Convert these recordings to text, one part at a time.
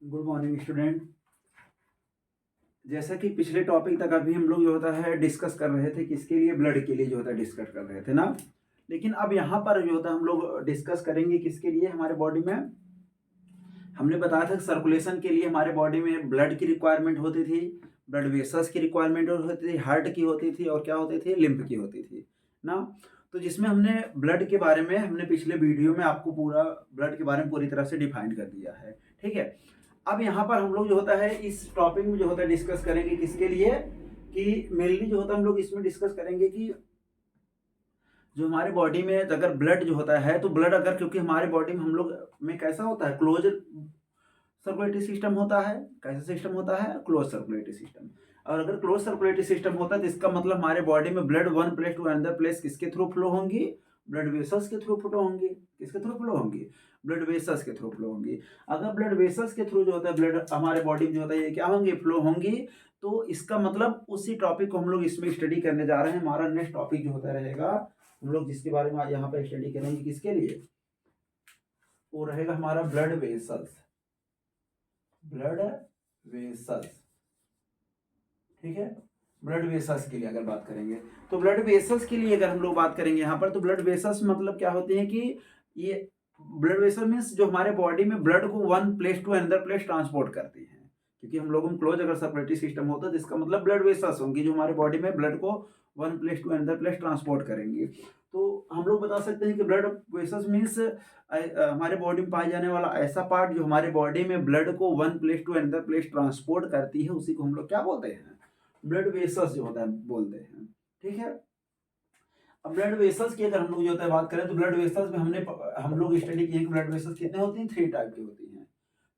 Good morning student. जैसा कि पिछले टॉपिक तक अभी हम लोग जो होता है डिस्कस कर रहे थे किसके लिए, ब्लड के लिए जो होता है डिस्कस कर रहे थे ना। लेकिन अब यहाँ पर जो होता है हम लोग डिस्कस करेंगे किसके लिए हमारे बॉडी में। हमने बताया था सर्कुलेशन के लिए हमारे बॉडी में ब्लड की रिक्वायरमेंट होती थी, ब्लड वेसल्स की रिक्वायरमेंट होती थी, हार्ट की होती थी और क्या होती थी, लिम्फ की होती थी ना। तो जिसमें हमने ब्लड के बारे में हमने पिछले वीडियो में आपको पूरा ब्लड के बारे में पूरी तरह से डिफाइन कर दिया है। ठीक है, अब यहाँ पर हम लोग जो होता है इस टॉपिक में जो होता है डिस्कस करेंगे किसके लिए, कि मेनली जो होता है हम लोग इसमें डिस्कस करेंगे कि जो हमारे बॉडी में अगर ब्लड जो होता है, तो ब्लड अगर, क्योंकि हमारे बॉडी में हम लोग में कैसा होता है, क्लोज सर्कुलेटरी सिस्टम होता है। कैसा सिस्टम होता है, क्लोज सर्कुलेटरी सिस्टम। और अगर क्लोज सर्कुलेटरी सिस्टम होता है तो इसका मतलब हमारे बॉडी में blood one place to another place किसके थ्रू फ्लो होंगी, ब्लड वेसल्स के थ्रू फ्लो होंगी। किसके थ्रू फ्लो होंगी, ब्लड वेसल्स के थ्रू फ्लो होंगी। अगर ब्लड वेसल्स के थ्रू जो होता है ब्लड हमारे बॉडी में जो होता है ये क्या होंगे, फ्लो होंगी। तो इसका मतलब उसी टॉपिक को हम लोग इसमें स्टडी करने जा रहे हैं। हमारा नेक्स्ट टॉपिक जो होता रहेगा हम लोग जिसके बारे में यहाँ पर स्टडी करेंगे किसके लिए, वो रहेगा हमारा ब्लड वेसल्स। ब्लड वेसल्स, ठीक है। ब्लड वेसल्स के लिए अगर बात करेंगे तो ब्लड वेसल्स के लिए अगर हम लोग बात करेंगे यहाँ पर, तो ब्लड वेसल्स मतलब क्या होते हैं कि ये ब्लड वेसल मीन्स जो हमारे बॉडी में ब्लड को one place to another place transport करती हैं। क्योंकि हम लोगों में क्लोज अगर सर्कुलेटरी सिस्टम होता है तो इसका मतलब ब्लड वेसल्स होंगी जो हमारे बॉडी में ब्लड को one place to another place transport करेंगी। तो हम लोग बता सकते हैं कि ब्लड वेसल्स मीन्स हमारे बॉडी में पाए जाने वाला ऐसा पार्ट जो हमारे बॉडी में ब्लड को one place to another place transport करती है, उसी को हम लोग क्या बोलते हैं, ब्लड वेसल्स जो होता है बोलते हैं। ठीक है, अब ब्लड वेसल्स की अगर हम लोग जो होता है बात करें तो ब्लड वेसल्स में हम लोग स्टडी किए कि ब्लड वेसल्स कितने होती हैं, 3 टाइप की होती हैं।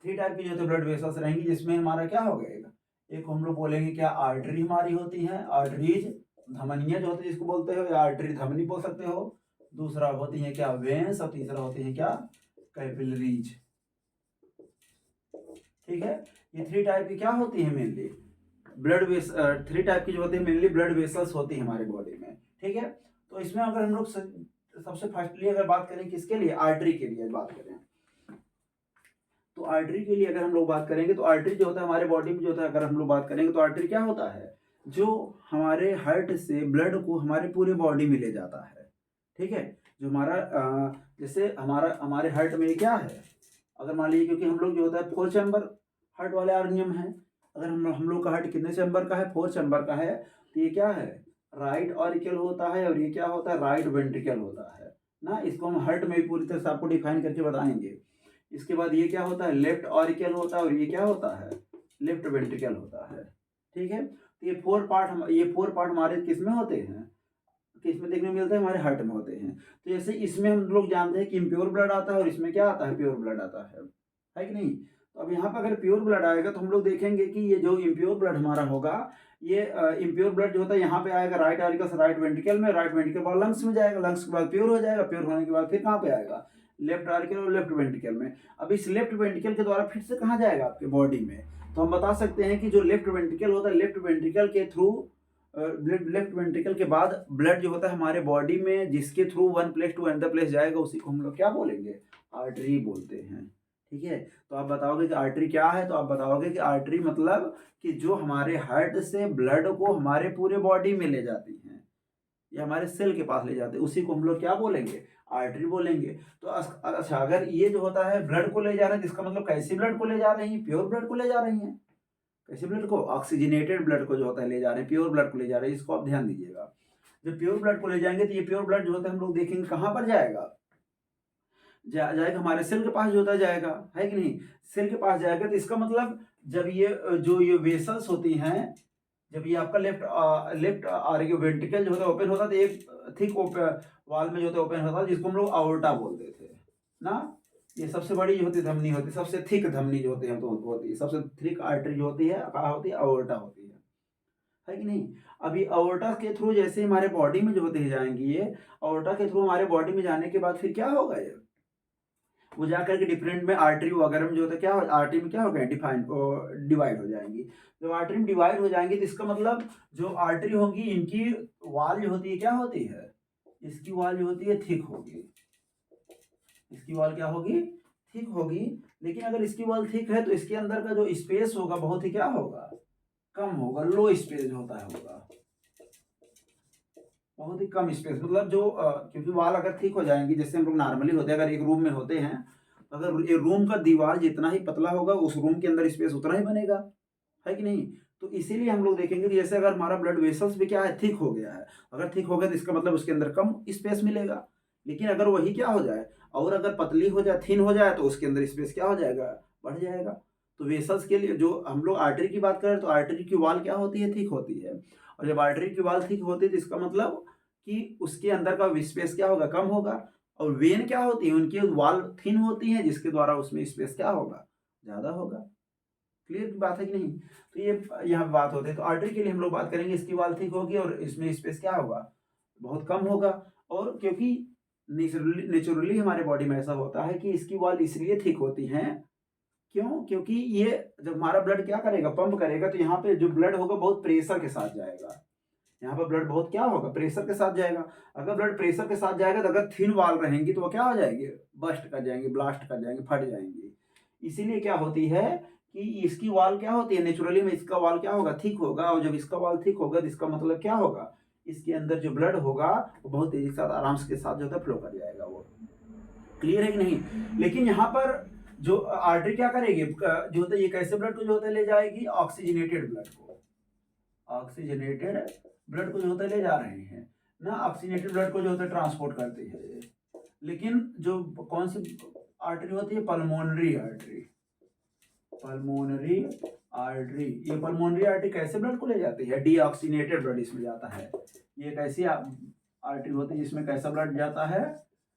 3 टाइप की जो होती है ब्लड वेसल्स रहेंगी, जिसमें हमारा क्या हो गएगा, एक हम लोग बोलेंगे क्या, आर्टरी हमारी होती है, आर्टरीज, धमनियां जो होती है जिसको बोलते हो, या आर्टरी धमनी बोल सकते हो। दूसरा होती है क्या, वेन्स, और तीसरा होती है क्या, कैपिलरीज। ठीक है, ये 3 टाइप की क्या होती है मेनली, ब्लड वेस 3 टाइप की जो होती है मेनली ब्लड वेसल्स होती है हमारे बॉडी में। ठीक है, तो इसमें अगर हम लोग सबसे फर्स्टली अगर बात करें किसके लिए, आर्टरी के लिए बात करें, तो आर्टरी के लिए अगर हम लोग बात करेंगे तो आर्टरी जो होता है हमारे बॉडी में जो होता है, अगर हम लोग बात करेंगे तो आर्टरी क्या होता है, जो हमारे हार्ट से ब्लड को हमारे पूरे बॉडी में ले जाता है। ठीक है, जो हमारा जैसे हमारे हार्ट में क्या है, अगर मान लीजिए क्योंकि हम लोग जो होता है 4 चैम्बर हार्ट वाले ऑर्गेनियम है। अगर हम लोग का हार्ट कितने चैम्बर का है, 4 चैम्बर का है। तो ये क्या है, राइट ऑरिकल होता है, और ये क्या होता है, राइट वेंट्रिकल होता है ना। इसको हम हार्ट में भी पूरी तरह से आपको डिफाइन करके बताएंगे। इसके बाद ये क्या होता है, लेफ्ट ऑरिकल होता है, और ये क्या होता है, लेफ्ट वेंट्रिकल होता है। ठीक है, तो ये फोर पार्ट हमारे किस में होते हैं, किस में देखने को मिलते हैं, हमारे हार्ट में होते हैं। तो जैसे इसमें हम लोग जानते हैं कि इम्प्योर ब्लड आता है और इसमें क्या आता है, प्योर ब्लड आता है कि नहीं। तो अब यहाँ पर अगर प्योर ब्लड आएगा तो हम लोग देखेंगे कि ये जो इम्प्योर ब्लड हमारा होगा, ये इम्प्योर ब्लड जो होता है यहाँ पे आएगा राइट ऑरिकल से राइट वेंट्रिकल में, राइट वेंट्रिकल बाद लंग्स में जाएगा, लंग्स के बाद प्योर हो जाएगा, प्योर होने के बाद फिर कहाँ पे आएगा, लेफ्ट ऑरिकल और लेफ्ट वेंट्रिकल में। अब इस लेफ्ट वेंट्रिकल के द्वारा फिर से कहाँ जाएगा, आपके बॉडी में। तो हम बता सकते हैं कि जो लेफ्ट वेंट्रिकल होता है, लेफ्ट वेंट्रिकल के थ्रू लेफ्ट वेंट्रिकल के बाद ब्लड जो होता है हमारे बॉडी में जिसके through one place to another place जाएगा, उसी को हम लोग क्या बोलेंगे, आर्टरी बोलते हैं। ठीक है, तो आप बताओगे कि आर्टरी क्या है, तो आप बताओगे कि आर्टरी मतलब कि जो हमारे हार्ट से ब्लड को हमारे पूरे बॉडी में ले जाती हैं, या हमारे सेल के पास ले जाते हैं, उसी को हम लोग क्या बोलेंगे, आर्टरी बोलेंगे। तो अच्छा, अगर ये जो होता है ब्लड को ले जा रहे हैं, इसका मतलब कैसे ब्लड को ले जा रही है, प्योर ब्लड को ले जा रही हैं। कैसे ब्लड को, ऑक्सीजनेटेड ब्लड को जो होता है ले जा रहे हैं, प्योर ब्लड को ले जा रहे हैं। इसको आप ध्यान दीजिएगा, जब प्योर ब्लड को ले जाएंगे तो ये प्योर ब्लड जो होता है हम लोग देखेंगे कहाँ पर जाएगा, जाएगा हमारे सेल के पास जो होता जाएगा, है कि नहीं, सेल के पास जाएगा। तो इसका मतलब जब ये वेसल्स होती हैं, जब ये आपका लेफ्ट आर्टिकल वेंट्रिकल जो होता है ओपन होता है, तो एक थिक वाल में जो होता है ओपन होता है, जिसको हम लोग आवर्टा बोलते थे ना। ये सबसे बड़ी जो होती है धमनी होती है, सबसे थिक धमनी जो होती है तो होती है, सबसे थिक आर्टरी जो होती है कहाँ होती है, आवर्टा होती है कि नहीं। अभी अओर्टा के थ्रू जैसे हमारे बॉडी में जो होते जाएंगी, ये अओर्टा के थ्रू हमारे बॉडी में जाने के बाद फिर क्या होगा, ये वो जाकर के डिफरेंट में आर्टरी वगैरह में जो होता है क्या, आर्टरी में क्या हो गया, डिवाइड हो जाएंगी। जब आर्टरी में डिवाइड हो जाएंगी तो इसका मतलब जो आर्टरी होगी इनकी वाल जो होती है क्या होती है, इसकी वाल जो होती है थिक होगी, इसकी वाल क्या होगी, ठीक होगी, लेकिन अगर इसकी वॉल ठीक है तो इसके अंदर का जो स्पेस होगा बहुत ही क्या होगा, कम होगा, लो स्पेस होता है होगा, बहुत ही कम स्पेस, मतलब जो क्योंकि वॉल अगर ठीक हो जाएंगी, जैसे हम लोग नॉर्मली होते हैं, अगर एक रूम में होते हैं, अगर ये रूम का दीवार जितना ही पतला होगा उस रूम के अंदर स्पेस उतना ही बनेगा, है कि नहीं। तो इसीलिए हम लोग देखेंगे कि जैसे अगर हमारा ब्लड वेसल्स भी क्या है, ठीक हो गया है, अगर ठीक हो गया तो इसका मतलब उसके अंदर कम स्पेस मिलेगा। लेकिन अगर वही क्या हो जाए और अगर पतली हो जाए, थिन हो जाए, तो उसके अंदर स्पेस क्या हो जाएगा, बढ़ जाएगा। तो वेसल्स के लिए जो हम लोग आर्टरी की बात करें तो आर्टरी की वॉल क्या होती है, ठीक होती है। और जब आर्टरी की वॉल ठीक होती है तो इसका मतलब कि उसके अंदर का स्पेस क्या होगा, कम होगा। और वेन क्या होती है, उनकी वॉल थिन होती है, जिसके द्वारा उसमें स्पेस क्या होगा, ज़्यादा होगा। क्लियर की बात है कि नहीं। तो ये यहाँ बात होती है। तो आर्टरी के लिए हम लोग बात करेंगे, इसकी वॉल ठीक होगी और इसमें स्पेस क्या होगा, बहुत कम होगा। और क्योंकि नेचुरली हमारे बॉडी में ऐसा होता है कि इसकी वॉल इसलिए ठीक होती हैं, क्यों, क्योंकि ये जब हमारा ब्लड क्या करेगा, पंप करेगा, तो यहाँ पे जो ब्लड होगा बहुत प्रेशर के साथ जाएगा। यहाँ पर ब्लड बहुत क्या होगा, प्रेशर के साथ जाएगा। अगर ब्लड प्रेशर के साथ जाएगा तो अगर थिन वॉल रहेंगी तो वो क्या हो जाएगी, बस्ट कर जाएंगी, ब्लास्ट कर जाएंगी, फट जाएंगी। इसीलिए क्या होती है कि इसकी वॉल क्या होती है, नेचुरली में इसका वॉल क्या होगा, ठीक होगा। और जब इसका वॉल ठीक होगा तो इसका मतलब क्या होगा, इसके अंदर जो ब्लड होगा वो बहुत तेजी के साथ आराम के साथ जो है फ्लो कर जाएगा। वो क्लियर है कि नहीं। लेकिन यहाँ पर जो आर्टरी क्या करेगी, जो होता है ये कैसे ब्लड को जो होता है ले जाएगी, ऑक्सीजनेटेड ब्लड को, ऑक्सीजनेटेड ब्लड को जो होता है ले जा रहे हैं ना, ऑक्सीजनेटेड ब्लड को जो होता है ट्रांसपोर्ट करती है। लेकिन जो कौन सी आर्टरी होती है, पल्मोनरी आर्टरी, पल्मोनरी आर्टरी, ये पल्मोनरी आर्टरी कैसे ब्लड को ले जाती है, डीऑक्सीनेटेड ब्लड इसमें जाता है। ये कैसी आर्टरी होती है जिसमें कैसा ब्लड जाता है,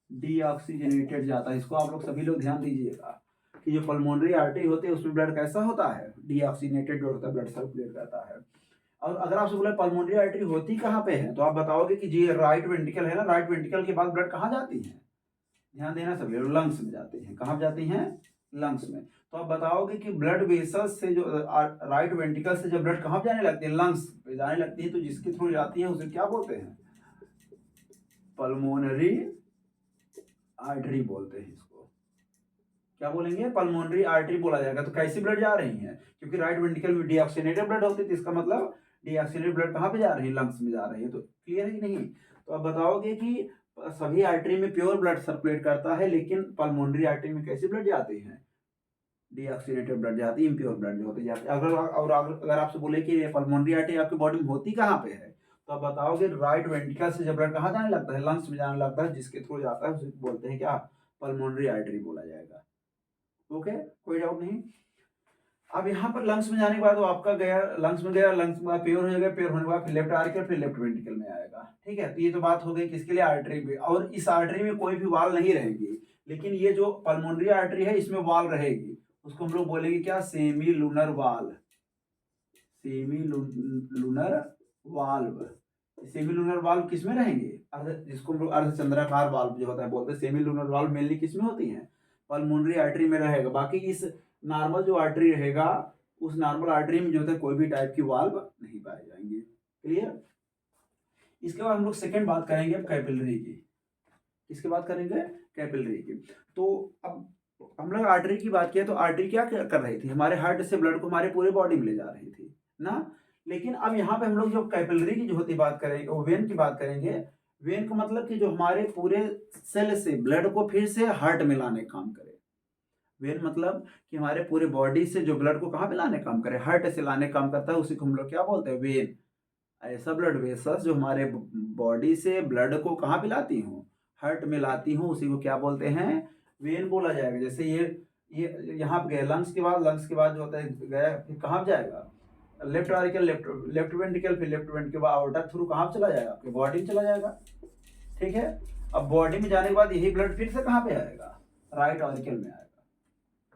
डीऑक्सीजनेटेड जाता है। इसको आप लोग सभी लोग ध्यान दीजिएगा कि जो पल्मोनरी आर्टरी होती है उसमें ब्लड कैसा होता है, डीऑक्सीनेटेड होता है, ब्लड सर्कुलेट करता है। और अगर आपसे बोला पल्मोनरी आर्टरी होती कहाँ पे है, तो आप बताओगे कि जी राइट वेंट्रिकल है ना, राइट वेंट्रिकल के बाद ब्लड कहाँ जाती है, ध्यान देना सभी, लंग्स में जाती हैं। कहाँ जाती हैं, लंग्स में। तो आप बताओगे कि ब्लड वेसल्स से जो राइट वेंट्रिकल से जब ब्लड कहाँ जाने लगती है, लंग्स पे जाने लगती है, तो जिसके थ्रू जाती है उसे क्या बोलते हैं, पल्मोनरी आर्टरी बोलते हैं। इसको क्या बोलेंगे, पल्मोनरी आर्टरी बोला जाएगा। तो कैसी ब्लड जा रही है, क्योंकि राइट वेंट्रिकल में डीऑक्सीनेटेड ब्लड होती है, तो इसका मतलब डीऑक्सीनेटेड ब्लड कहाँ पे जा रही है, लंग्स में जा रही है। तो क्लियर है कि नहीं। तो आप बताओगे कि सभी आर्टरी में प्योर ब्लड सर्कुलेट करता है, लेकिन पल्मोनरी आर्टरी में कैसी ब्लड जाती है, डीऑक्सीनेटेड ब्लड जाती है, इम्प्योर ब्लड जो होती जाती है। अगर आपसे बोले कि पल्मोनरी आर्टरी आपकी बॉडी में होती कहाँ पे है, तो आप बताओगे राइट वेंट्रिकल से जब ब्लड कहाँ जाने लगता है, लंग्स में जाने लगता है, जिसके थ्रू जाता है उसे बोलते हैं क्या, पल्मोनरी आर्टरी बोला जाएगा। ओके, कोई डाउट नहीं। अब यहाँ पर लंग्स में जाने के बाद वो आपका गया, लंग्स में गया, लंग्स में प्योर हो जाएगा, प्योर होने के बाद फिर लेफ्ट आर्टिकल, फिर लेफ्ट वेंट्रिकल में आएगा। ठीक है, तो ये तो बात हो गई किसके लिए, आर्टरी में। और इस आर्टरी में कोई भी वाल नहीं रहेगी, लेकिन ये जो पल्मोनरी आर्टरी है इसमें वाल रहेगी, उसको हम लोग बोलेंगे क्या, सेमी लूनर वाल, semi lunar valve. Semi lunar valve किसमें रहेंगे, जिसको हम लोग अर्धचंद्राकार वाल्व जो होता है बोलते हैं। सेमी लूनर वाल्व मेनली किसमें होती है, पल्मोनरी आर्टरी में रहेगा। बाकी इस नॉर्मल जो आर्टरी रहेगा उस नॉर्मल आर्टरी में जो है कोई भी टाइप की वाल्व नहीं पाए जाएंगे। क्लियर। इसके बाद हम लोग सेकंड बात करेंगे अब कैपिलरी की। किसकी बात करेंगे, कैपिलरी की। तो अब हम लोग आर्टरी की बात किया, तो आर्टरी क्या कर रही थी, हमारे हार्ट से ब्लड को हमारे पूरे बॉडी में ले जा रही थी ना। लेकिन अब यहाँ पे हम लोग जो कैपिलरी की जो होती बात करेंगे, वो वेन की बात करेंगे। वेन का मतलब कि जो हमारे पूरे सेल से ब्लड को फिर से हार्ट में लाने का काम करे। वेन मतलब कि हमारे पूरे बॉडी से जो ब्लड को कहाँ पे लाने काम करे, हार्ट से लाने काम करता है, उसी को हम लोग क्या बोलते हैं, वेन। ऐसा ब्लड वेसल्स जो हमारे बॉडी से ब्लड को कहाँ पे लाती हूँ, हार्ट में लाती हूँ, उसी को क्या बोलते हैं, वेन बोला जाएगा। जैसे ये यहाँ पे गए, लंग्स के बाद जो होता है गया, फिर कहाँ जाएगा, लेफ्ट आर्टिकल, लेफ्ट वेंट्रिकल, फिर लेफ्ट वेंट्रिकल के बाद आउटर थ्रू कहाँ चला जाएगा, आपके बॉडी में चला जाएगा। ठीक है, अब बॉडी में जाने के बाद यही ब्लड फिर से कहाँ पे आएगा, राइट ऑरिकल में आएगा।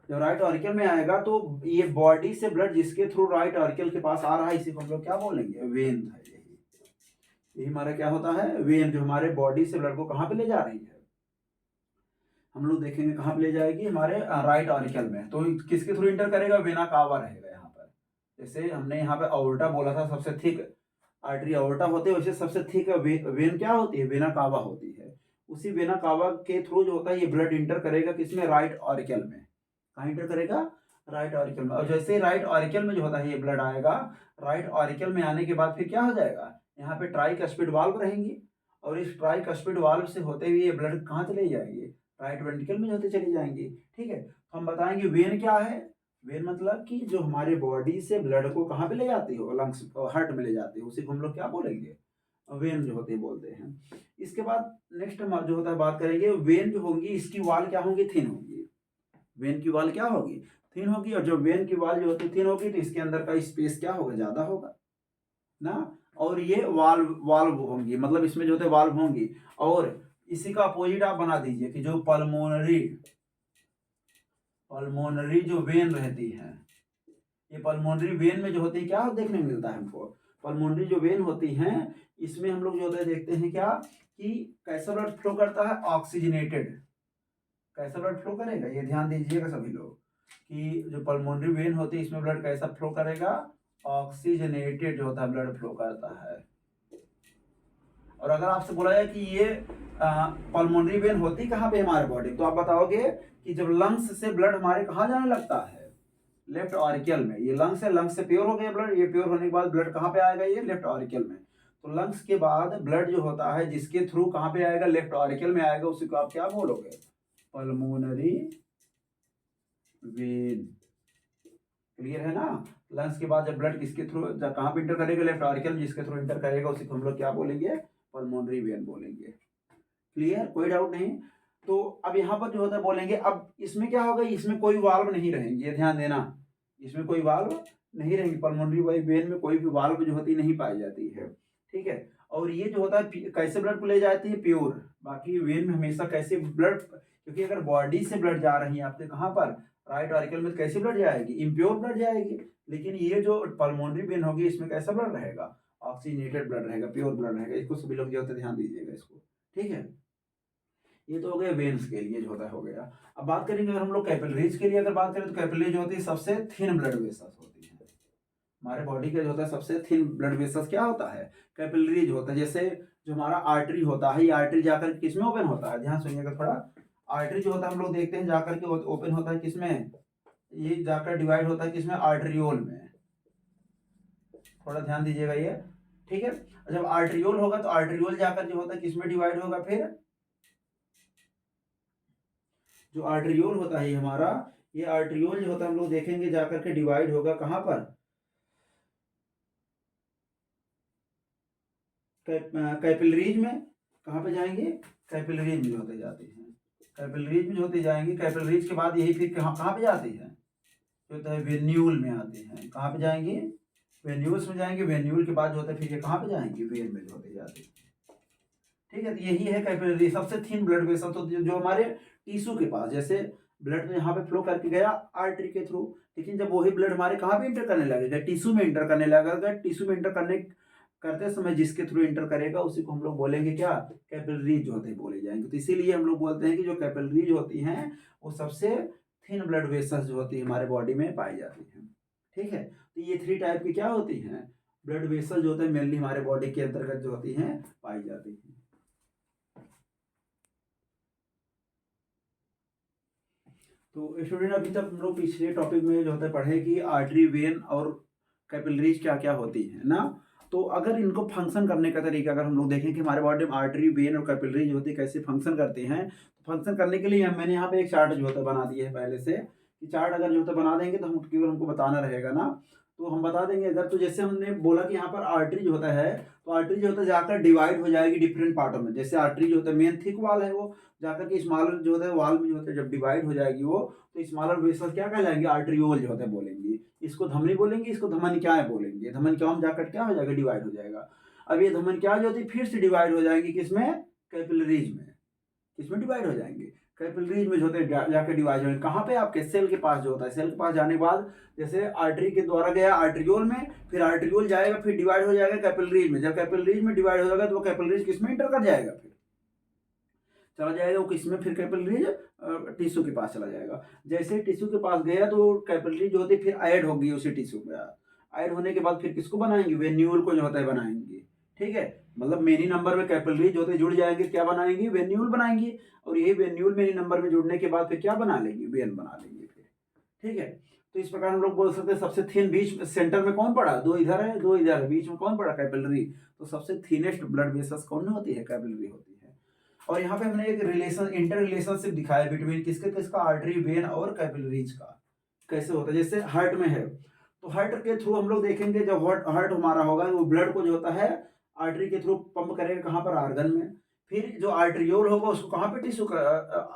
जब राइट ऑरिकल में आएगा तो ये बॉडी से ब्लड जिसके थ्रू राइट ऑरिकल के पास आ रहा है, इसी को हम लोग क्या बोलेंगे, वेन है। यही हमारा क्या होता है, वेन, जो हमारे बॉडी से ब्लड को कहाँ पे ले जा रही है, हम लोग देखेंगे कहाँ पे ले जाएगी, हमारे राइट ऑरिकल में। तो किसके थ्रू इंटर करेगा, वेना कावा रहेगा यहाँ पर। जैसे हमने यहाँ पे अओर्टा बोला था, सबसे थिक आर्टरी अओर्टा होते है, वैसे सबसे थिक वेन क्या होती है, वेना कावा होती है। उसी वेना कावा के थ्रू जो होता है ये ब्लड इंटर करेगा किसमें, राइट ऑरिकल में। कहाँ इंटर करेगा, राइट ऑरिकल में। और जैसे ही राइट ऑरिकल में जो होता है ये ब्लड आएगा, राइट ऑरिकल में आने के बाद फिर क्या हो जाएगा, यहाँ पे ट्राइकस्पिड वाल्व रहेंगी, और इस ट्राइकस्पिड वाल्व से होते हुए ये ब्लड कहाँ चले जाएंगे, राइट वेंट्रिकल में होते चली जाएंगी। ठीक है, तो हम बताएंगे वेन क्या है। वेन मतलब कि जो हमारे बॉडी से ब्लड को कहाँ पे ले जाती हो, लंग्स हार्ट में ले जाती है, उसी को हम लोग क्या बोलेंगे, वेन जो होते बोलते हैं। इसके बाद नेक्स्ट हम जो होता है बात करेंगे, वेन जो होंगी इसकी वाल क्या होंगी, थिन होंगी। वेन की वाल क्या होगी, थिन होगी। और जब वेन की वाल जो होती है थिन होगी तो इसके अंदर का स्पेस क्या होगा, ज्यादा होगा ना। और ये वाल्व वाल्व होंगी, मतलब इसमें जो होते वाल्व होंगी। और इसी का अपोजिट आप बना दीजिए कि जो पल्मोनरी जो वेन रहती है, ये पल्मोनरी वेन में जो होती है क्या देखने को मिलता है हमको, पल्मोनरी जो वेन होती हैं इसमें हम लोग जो होता है देखते हैं क्या, कि कैसा ब्लड फ्लो करता है, ऑक्सीजनेटेड। कैसा ब्लड फ्लो करेगा, ये ध्यान दीजिएगा सभी लोग, कि जो पल्मोनरी वेन होती है इसमें ब्लड कैसा फ्लो करेगा, ऑक्सीजनेटेड जो होता है ब्लड फ्लो करता है। और अगर आपसे बोला जाए कि ये पल्मोनरी वेन होती कहाँ पे हमारे बॉडी, तो आप बताओगे कि जब लंग्स से ब्लड हमारे कहाँ जाने लगता है, लेफ्ट ऑरिकल में। ये लंग्स है, लंग्स से प्योर हो गया ब्लड, ये प्योर होने के बाद ब्लड कहाँ पे आएगा, ये लेफ्ट ऑरिकल में। तो लंग्स के बाद ब्लड जो होता है जिसके थ्रू कहाँ पे आएगा, लेफ्ट ऑरिकल में आएगा, उसी को आप क्या बोलोगे, पल्मोनरी वेन। क्लियर है ना। लंग्स के बाद जब ब्लड किसके थ्रू कहाँ पे इंटर करेगा, लेफ्ट ऑरिकल, जिसके थ्रू इंटर करेगा उसी को हम लोग क्या बोलेंगे, पल्मोनरी वेन बोलेंगे। क्लियर, कोई डाउट नहीं। तो अब यहाँ पर जो होता है बोलेंगे, अब इसमें क्या होगा, इसमें कोई वाल्व नहीं रहेंगे, ये ध्यान देना, इसमें कोई वाल्व नहीं रहेंगे। पल्मोनरी वेन में कोई भी वाल्व जो होती नहीं पाई जाती है। ठीक है, और ये जो होता है कैसे ब्लड को ले जाती है, प्योर। बाकी वेन में हमेशा कैसे ब्लड, क्योंकि अगर बॉडी से ब्लड जा रही है आपके कहाँ पर, राइट ऑरिकल में, कैसे ब्लड जाएगी, इम्प्योर ब्लड जाएगी। लेकिन ये जो पल्मोनरी वेन होगी इसमें कैसा ब्लड रहेगा, ऑक्सीजनेटेड ब्लड रहेगा, प्योर ब्लड रहेगा। इसको सभी लोग जो होते ध्यान दीजिएगा इसको। ठीक है, ये तो हो गया वेन्स के लिए जो होता है हो गया। अब बात करेंगे अगर हम लोग कैपिलरीज के लिए अगर बात करें, तो कैपिलरी जो होती है सबसे थिन ब्लड वेसल्स होती है। हमारे बॉडी का जो होता है सबसे थिन ब्लड वेसल्स क्या होता है, कैपिलरी जो होता है। जैसे जो हमारा आर्टरी होता है, ये आर्टरी जाकर किसमें ओपन होता है, ध्यान सुनिएगा थोड़ा। आर्टरी जो होता है हम लोग देखते हैं जाकर के ओपन होता है किसमें, ये जाकर डिवाइड होता है किसमें, आर्टरियोल में। थोड़ा ध्यान दीजिएगा ये। ठीक है, जब आर्टरियोल होगा तो आर्टरियोल जाकर जो होता है किसमें डिवाइड होगा, फिर जो आर्टरियोल होता है हमारा, ये आर्टरियोल जो होता है हम लोग देखेंगे जाकर के डिवाइड होगा कहाँ पर, कैपिलरीज में। कहाँ पे जाएंगे, कैपिलरीज में होते जाते हैं, कैपिलरीज में होते जाएंगे। कैपिलरीज के बाद यही फिर कहाँ पे जाती है, जो होता है वेन्यूल में आते हैं। कहाँ पे जाएंगे, वेन्यूल्स में जाएंगे। वेन्यूल के बाद जो होता है फिर ये कहाँ पे जाएंगे, वेन में जो होते जाते हैं। ठीक है, तो यही है कैपिलरी, सबसे थिन ब्लड वेसल। तो जो हमारे टिश्यू के पास, जैसे ब्लड में यहाँ पे फ्लो करके गया आर्टरी के थ्रू, लेकिन जब वही ब्लड हमारे कहाँ पे इंटर करने लगेगा, टिश्यू में इंटर करने लगेगा। टिश्यू में इंटर करते समय जिसके थ्रू इंटर करेगा उसी को हम लोग बोलेंगे क्या, कैपिलरीज जो होते हैं बोले जाएंगे। तो इसीलिए हम लोग बोलते हैं कि जो कैपिलरीज होती हैं वो सबसे थिन ब्लड वेसल्स जो होती है हमारे बॉडी में पाई जाती है। ठीक है, तो ये 3 टाइप की क्या होती हैं, ब्लड वेसल जो होते हैं मेनली हमारे बॉडी के अंतर्गत जो होती हैं पाई जाती हैं। तो स्टूडेंट अभी तक हम लोग पिछले टॉपिक में जो होता है पढ़े कि आर्टरी, वेन और कैपिलरीज क्या क्या होती है ना। तो अगर इनको फंक्शन करने का तरीका अगर हम लोग देखें कि हमारे बॉडी में आर्टरी, वेन और कैपिलरी जो होती है कैसे फंक्शन करते हैं, तो फंक्शन करने के लिए मैंने यहाँ पे एक चार्ट जो होता है बना दिया है पहले से, कि चार्ट अगर जो होता है बना देंगे तो हम केवल हमको बताना रहेगा ना, तो हम बता देंगे। अगर तो जैसे हमने बोला कि यहाँ पर आर्टरी जो होता है, तो आर्टरी जो होता है जाकर डिवाइड हो जाएगी डिफरेंट पार्टों में। जैसे आर्टरी जो होता है मेन थिक वाल है, वो जाकर के स्मॉलर जो होता है वाल में जो होता है जब डिवाइड हो जाएगी वो, तो स्मॉलर वेसल क्या कहलाएंगे, आर्टरियोल जो होता है बोलेंगे। इसको धमनी बोलेंगे, इसको धमनिकाएं बोलेंगे। धमनिकाओं में जाकर क्या हो जाएगा, डिवाइड हो जाएगा। अब ये धमनिकाएं जो होती है फिर से डिवाइड हो जाएंगी किसमें, कैपिलरीज में। किसमें डिवाइड हो जाएंगे, कैपिलरीज में जो होते हैं जाकर डिवाइड हो जाएंगे। कहाँ पे, आपके सेल के पास जो होता है, सेल के पास जाने के बाद जैसे आर्टरी के द्वारा गया आर्टरियोल में, फिर आर्टरियोल जाएगा फिर डिवाइड हो जाएगा कैपिलरीज में। जब कैपिलरीज में डिवाइड हो जाएगा तो वो कैपिलरीज किसमें इंटर कर जाएगा, फिर चला जाएगा वो किसमें, फिर कैपिलरीज टिश्यू के पास चला जाएगा। जैसे टिश्यू के पास गया तो कैपिलरी जो होती है फिर ऐड होगी उसी टिश्यू में। ऐड होने के बाद फिर किसको बनाएंगे, वेन्यूल को जो होता है बनाएंगे। ठीक है, मतलब मेनी नंबर में कैपिलरी जो होते जुड़ जाएंगे, क्या बनाएंगे, वेन्यूल बनाएंगे, और यही वेन्यूल मेनी नंबर में जुड़ने के बाद फिर क्या बना लेंगे, वेन बना लेंगे फिर। ठीक है, तो इस प्रकार हम लोग बोल सकते हैं सबसे थिन बीच सेंटर में कौन पड़ा, दो इधर है दो इधर है, बीच में कौन पड़ा, कैपिलरी। तो सबसे थिनेस्ट ब्लड वेसल्स कौन होती है, कैपिलरी होती है। और यहाँ पे हमने एक रिलेशन, इंटर रिलेशनशिप दिखाया बिटवीन किसके किसका, आर्टरी, वेन और कैपिलरीज का। कैसे होता है, जैसे हार्ट में है तो हार्ट के थ्रू हम लोग देखेंगे, जब हार्ट हमारा होगा वो ब्लड को जो होता है आर्टरी के थ्रू पंप करेगा, कहाँ पर, आर्गन में। फिर जो आर्ट्रियोल होगा उसको कहाँ पे, टिश्यू का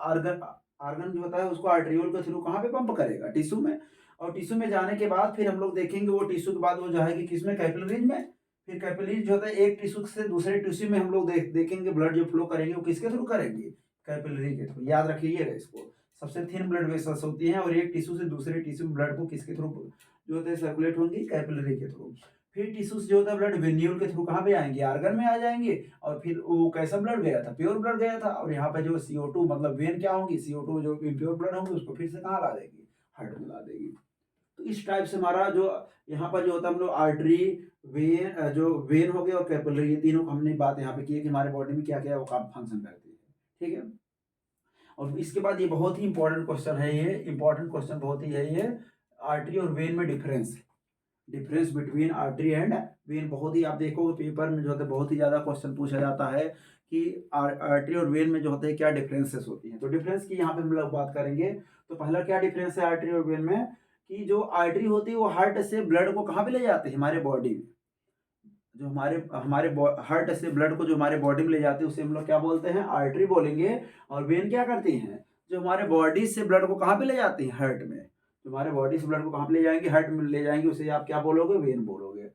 आर्गन, आर्गन जो होता है उसको आर्ट्रियोल के थ्रू कहाँ पे पंप करेगा, टिश्यू में। और टिश्यू में जाने के बाद फिर हम लोग देखेंगे वो टिश्यू के बाद वो जाएगी किसमें, कैपिलरीज में। फिर कैपिलरीज जो होता है एक टिश्यू से दूसरे टिश्यू में हम लोग देखेंगे ब्लड जो फ्लो करेंगे वो किसके थ्रू करेंगे, कैपिलरी के थ्रू। याद रखिएगा इसको, सबसे थिन ब्लड वेसल्स होती हैं, और एक टिश्यू से दूसरे टिश्यू में ब्लड को किसके थ्रू जो होते हैं सर्कुलेट होंगी, कैपिलरी के थ्रू। फिर टिश्यूज जो होता है ब्लड वेन्यूल के थ्रू कहाँ पे आएंगे, आर्गन में आ जाएंगे। और फिर वो कैसा ब्लड गया था, प्योर ब्लड गया था। और यहाँ पे जो CO2 मतलब वेन क्या होंगी, CO2 जो इम्प्योर ब्लड होंगे उसको फिर से कहाँ ला देगी, हार्ट में ला देगी। तो इस टाइप से हमारा जो यहाँ पर जो होता है हम लोग आर्टरी, वेन, जो वेन हो गए और कैपिलरी, ये तीनों हमने बात यहाँ पे की है कि हमारे बॉडी में क्या क्या वो काम फंक्शन करती है। ठीक है, और इसके बाद ये बहुत ही इंपॉर्टेंट क्वेश्चन है, ये इंपॉर्टेंट क्वेश्चन बहुत ही है ये, आर्टरी और वेन में difference, difference between artery and when. बहुत ही आप देखोगे पेपर में जो होता है बहुत ही ज़्यादा क्वेश्चन पूछा जाता है कि आर्टरी और वेन में जो होते हैं क्या डिफरेंसेस होती हैं। तो डिफरेंस की यहाँ पे हम लोग बात करेंगे। तो पहला क्या डिफरेंस है आर्टरी और वेन में, कि जो आर्टरी होती है वो हार्ट से ब्लड को कहाँ पे ले जाते हैं, हमारे बॉडी में। जो हमारे हमारे हार्ट से ब्लड को जो हमारे बॉडी में ले जाते हैं उसे हम लोग क्या बोलते हैं, आर्टरी बोलेंगे। और वेन क्या करती हैं, जो हमारे बॉडी से ब्लड को कहाँ पे ले जाती हैं, हार्ट में। जो हमारे बॉडी से ब्लड को कहाँ पे ले जाएंगे, हार्ट में ले जाएंगे, उसे आप क्या बोलोगे, वेन बोलोगे।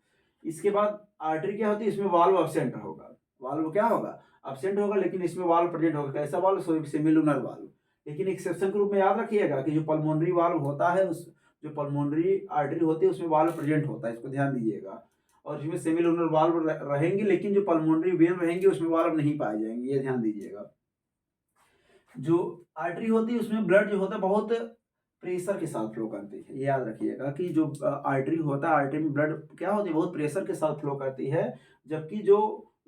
इसके बाद आर्टरी क्या होती है, इसमें वाल्व अब्सेंट होगा, वाल्व क्या होगा, अब्सेंट होगा, लेकिन इसमें वाल्व प्रेजेंट होगा। कैसा वाल्व, सेमिलुनर वाल्व। लेकिन एक्सेप्शन के रूप में याद रखिएगा कि जो पल्मोनरी वाल्व होता है, उस जो पल्मोनरी आर्टरी होती है उसमें वाल्व प्रेजेंट होता है, इसको ध्यान दीजिएगा। और जिसमें सेमिलुनर वाल्व रहेंगे, लेकिन जो पल्मोनरी वेन रहेंगे उसमें वाल्व नहीं पाए जाएंगे, ये ध्यान दीजिएगा। जो आर्टरी होती है उसमें ब्लड जो होता है बहुत प्रेशर के साथ फ्लो करती है, ये याद रखिएगा कि जो आर्टरी होता है, आर्टरी में ब्लड क्या होती है, बहुत प्रेशर के साथ फ्लो करती है। जबकि जो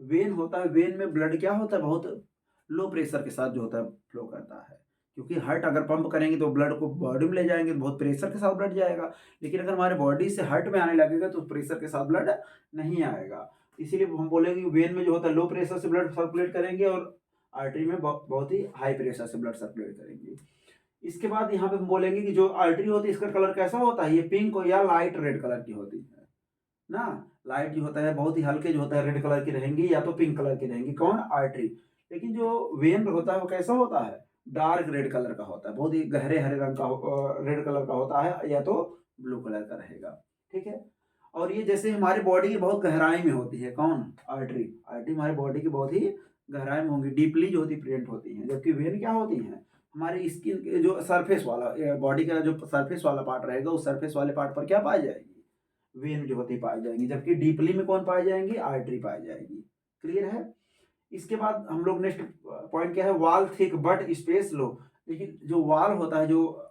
वेन होता है, वेन में ब्लड क्या होता है, बहुत लो प्रेशर के साथ जो होता है फ्लो करता है। क्योंकि हार्ट अगर पंप करेंगे तो ब्लड को बॉडी में ले जाएंगे तो बहुत प्रेशर के साथ ब्लड जाएगा। लेकिन अगर हमारे बॉडी से हार्ट में आने लगेगा तो प्रेशर के साथ ब्लड नहीं आएगा। इसीलिए हम बोलेंगे वेन में जो होता है लो प्रेशर से ब्लड सर्कुलेट करेंगे, और आर्टरी में बहुत ही हाई प्रेशर से ब्लड सर्कुलेट करेंगे। इसके बाद यहाँ पे हम बोलेंगे कि जो आर्टरी होती है इसका कलर कैसा होता है, ये पिंक या लाइट रेड कलर की होती है ना। लाइट जो होता है बहुत ही हल्के जो होता है रेड कलर की रहेंगी, या तो पिंक कलर की रहेंगी, कौन, आर्टरी। लेकिन जो वेन होता है वो कैसा होता है, डार्क रेड कलर का होता है, बहुत ही गहरे हरे रंग का रेड कलर का होता है, या तो ब्लू कलर का रहेगा। ठीक है, और ये जैसे हमारी बॉडी की बहुत गहराई में होती है, कौन, आर्टरी। आर्टरी हमारी बॉडी की बहुत ही गहराई में होंगी, डीपली जो होती प्रेजेंट होती है। जबकि वेन क्या होती है, हमारी स्किन के जो सरफेस वाला, बॉडी का जो सरफेस वाला पार्ट रहेगा उस सरफेस वाले पार्ट पर क्या पाई जाएगी, वेन जो होती पाई जाएंगी। जबकि डीपली में कौन पाई जाएंगी, आर्टरी पाई जाएगी। क्लियर है। इसके बाद हम लोग नेक्स्ट पॉइंट क्या है, वाल थिक बट स्पेस लो। लेकिन जो वाल होता है, जो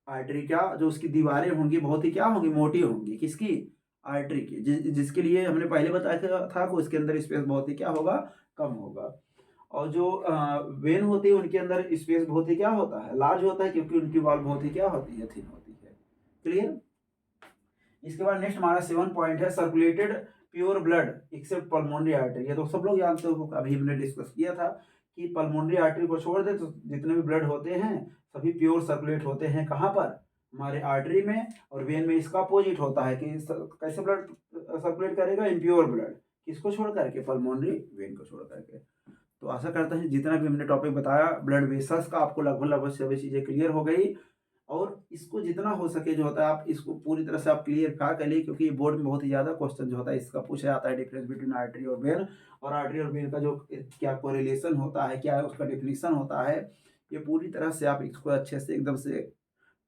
आर्टरी क्या, जो उसकी दीवारें होंगी बहुत ही क्या होंगी, मोटी होंगी, किसकी, आर्टरी की, जिसके लिए हमने पहले बताया था कि उसके अंदर स्पेस बहुत ही क्या होगा, कम होगा। और जो वेन होती है उनके अंदर स्पेस बहुत ही क्या होता है, लार्ज होता है, क्योंकि उनकी वॉल बहुत ही क्या होती है, थिन होती है। क्लियर। इसके बाद नेक्स्ट हमारा 7 पॉइंट है, circulated pure blood accept pulmonary artery. ये तो सब लोग जानते हो, अभी हमने डिस्कस किया था कि पल्मोनरी आर्टरी को छोड़ दे तो जितने भी ब्लड होते हैं सभी प्योर सर्कुलेट होते हैं, कहाँ पर, हमारे आर्टरी में। और वेन में इसका अपोजिट होता है कि कैसे ब्लड सर्कुलेट करेगा, इम्प्योर ब्लड, किसको छोड़ करके, पल्मोनरी वेन को छोड़ करके। तो आशा करता हूँ जितना भी हमने टॉपिक बताया ब्लड वेसल्स का, आपको लगभग सभी चीज़ें क्लियर हो गई। और इसको जितना हो सके जो होता है आप इसको पूरी तरह से आप क्लियर कर लिए, क्योंकि बोर्ड में बहुत ही ज़्यादा क्वेश्चन जो होता है इसका पूछा जाता है, डिफरेंस बिटवीन आर्टरी और वेन। और आर्टरी और वेन का जो क्या कोरिलेशन होता है, क्या उसका डेफिनेशन होता है, ये पूरी तरह से आप इसको अच्छे से एकदम से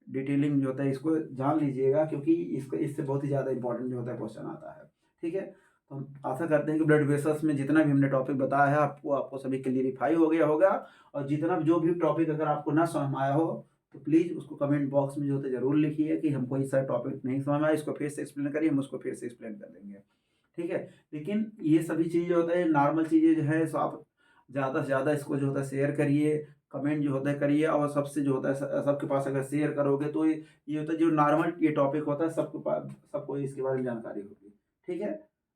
डिटेलिंग जो होता है इसको जान लीजिएगा, क्योंकि इसको इससे बहुत ही ज़्यादा इंपॉर्टेंट जो होता है क्वेश्चन आता है। ठीक है, तो हम आशा करते हैं कि ब्लड वेसल्स में जितना भी हमने टॉपिक बताया है आपको सभी क्लियरिफाई हो गया होगा। और जितना भी जो भी टॉपिक अगर आपको ना समझ आया हो तो प्लीज़ उसको कमेंट बॉक्स में जो होता है ज़रूर लिखिए कि हमको इस सारा टॉपिक नहीं समझ में आया, इसको फिर से एक्सप्लेन करिए, हम उसको फिर से एक्सप्लेन कर देंगे। ठीक है। लेकिन ये सभी चीज़ें जो होता है नॉर्मल चीज़ें जो है सो आप ज़्यादा से ज़्यादा इसको जो होता है शेयर करिए, कमेंट जो होता है करिए और सबसे जो होता है सबके पास अगर शेयर करोगे तो ये होता है जो नॉर्मल ये टॉपिक होता है सबके पास सबको इसके बारे में जानकारी होगी। ठीक है?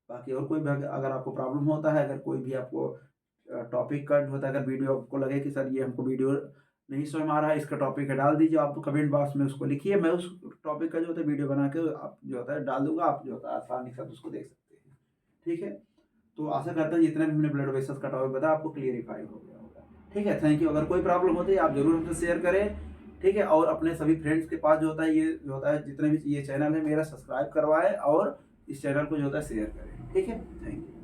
बाकी और कोई भी अगर आपको प्रॉब्लम होता है, अगर कोई भी आपको टॉपिक का जो होता है, अगर वीडियो आपको लगे कि सर ये हमको वीडियो नहीं समझ में आ रहा है, इसका टॉपिक है डाल दीजिए, आप कमेंट बॉक्स में उसको लिखिए, मैं उस टॉपिक का जो होता है वीडियो बना के आप जो होता है डाल दूँगा, आप जो होता है आसानी के साथ उसको देख सकते हैं। ठीक है? तो आशा करता हूँ जितना भी मैंने ब्लड वेसल्स का टॉपिक बताया आपको क्लियरिफाई हो गया होगा। ठीक है? Thank you. अगर कोई प्रॉब्लम होती है आप ज़रूर हमसे शेयर करें। ठीक है? और अपने सभी फ्रेंड्स के पास जो होता है ये जो होता है जितने भी ये चैनल है मेरा सब्सक्राइब करवाएँ और इस चैनल को जो होता है शेयर करें। ठीक है? Thank you.